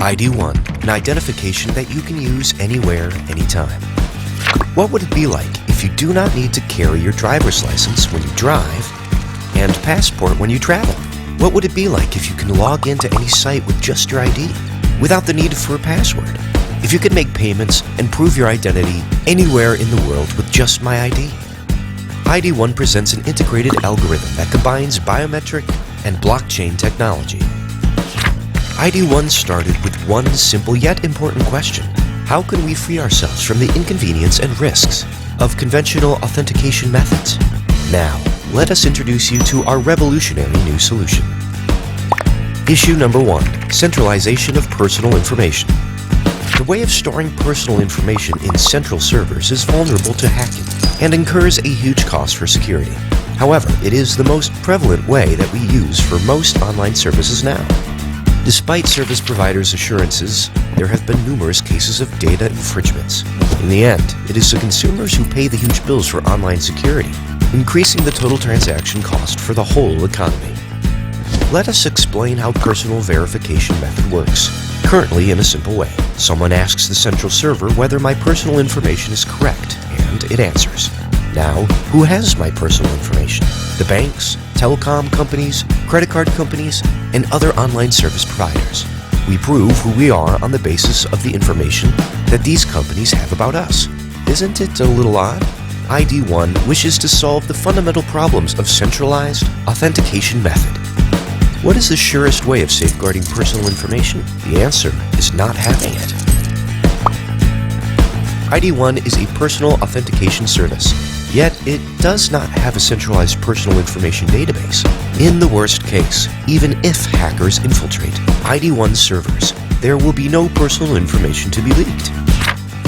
ID1, an identification that you can use anywhere, anytime. What would it be like if you do not need to carry your driver's license when you drive and passport when you travel? What would it be like if you can log into any site with just your ID without the need for a password? If you could make payments and prove your identity anywhere in the world with just my ID? ID1 presents an integrated algorithm that combines biometric and blockchain technology. ID1 started with one simple yet important question. How can we free ourselves from the inconvenience and risks of conventional authentication methods? Now, let us introduce you to our revolutionary new solution. Issue number 1, centralization of personal information. The way of storing personal information in central servers is vulnerable to hacking and incurs a huge cost for security. However, it is the most prevalent way that we use for most online services now. Despite service providers' assurances, there have been numerous cases of data infringements. In the end, it is the consumers who pay the huge bills for online security, increasing the total transaction cost for the whole economy. Let us explain how personal verification method works. Currently, in a simple way, someone asks the central server whether my personal information is correct, and it answers. Now, who has my personal information? The banks, telecom companies, credit card companies, and other online service providers. We prove who we are on the basis of the information that these companies have about us. Isn't it a little odd? ID1 wishes to solve the fundamental problems of centralized authentication method. What is the surest way of safeguarding personal information? The answer is not having it. ID1 is a personal authentication service, yet it does not have a centralized personal information database. In the worst case, even if hackers infiltrate ID1 servers, there will be no personal information to be leaked.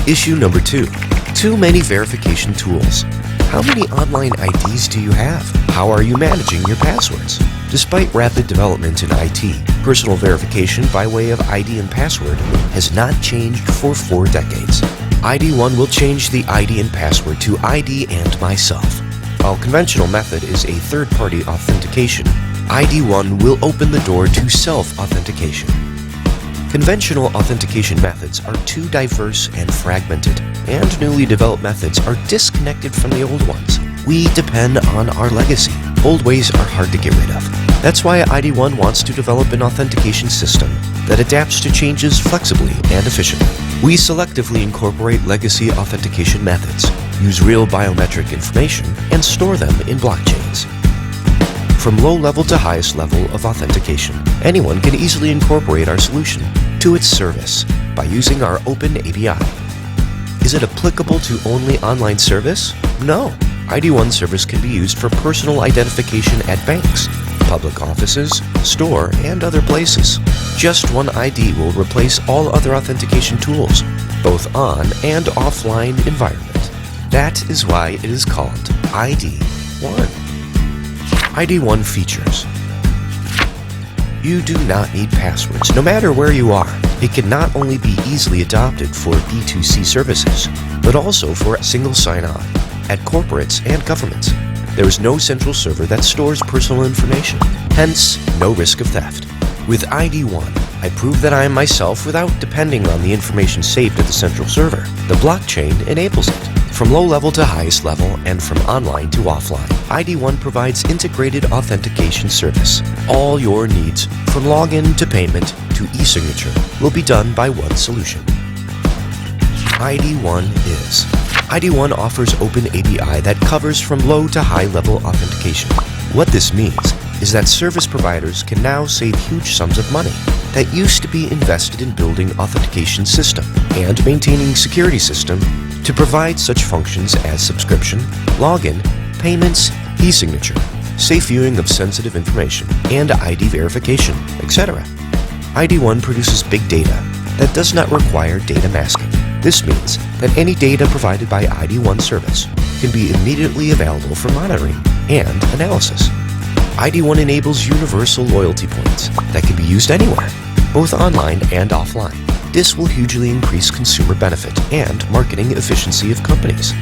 Issue number 2, too many verification tools. How many online IDs do you have? How are you managing your passwords? Despite rapid development in IT, personal verification by way of ID and password has not changed for 4 decades. ID1 will change the ID and password to ID and myself. While conventional method is a third-party authentication, ID1 will open the door to self-authentication. Conventional authentication methods are too diverse and fragmented, and newly developed methods are disconnected from the old ones. We depend on our legacy. Old ways are hard to get rid of. That's why ID1 wants to develop an authentication system that adapts to changes flexibly and efficiently. We selectively incorporate legacy authentication methods, use real biometric information, and store them in blockchains. From low level to highest level of authentication, anyone can easily incorporate our solution to its service by using our open API. Is it applicable to only online service? No. ID1 service can be used for personal identification at banks, public offices, store, and other places. Just one ID will replace all other authentication tools, both on and offline environment. That is why it is called ID1. ID1 features. You do not need passwords, no matter where you are. It can not only be easily adopted for B2C services, but also for single sign-on at corporates and governments. There is no central server that stores personal information, hence no risk of theft. With ID1, I prove that I am myself without depending on the information saved at the central server. The blockchain enables it. From low level to highest level and from online to offline, ID1 provides integrated authentication service. All your needs, from login to payment to e-signature, will be done by one solution. ID1 offers open API that covers from low to high level authentication. What this means is that service providers can now save huge sums of money that used to be invested in building authentication system and maintaining security system to provide such functions as subscription, login, payments, e-signature, safe viewing of sensitive information, and ID verification, etc. ID1 produces big data that does not require data masking. This means that any data provided by ID1 service can be immediately available for monitoring and analysis. ID1 enables universal loyalty points that can be used anywhere, both online and offline. This will hugely increase consumer benefit and marketing efficiency of companies.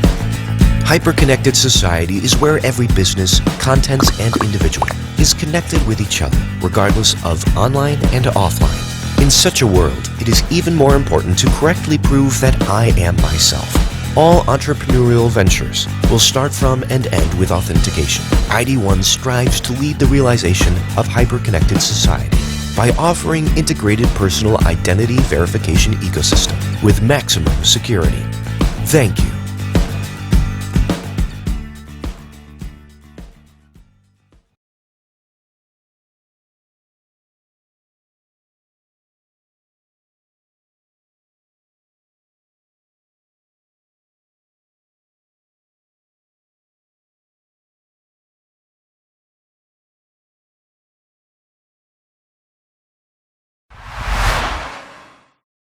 Hyper-connected society is where every business, contents, and individual is connected with each other, regardless of online and offline. In such a world, it is even more important to correctly prove that I am myself. All entrepreneurial ventures will start from and end with authentication. ID1 strives to lead the realization of hyper-connected society by offering integrated personal identity verification ecosystem with maximum security. Thank you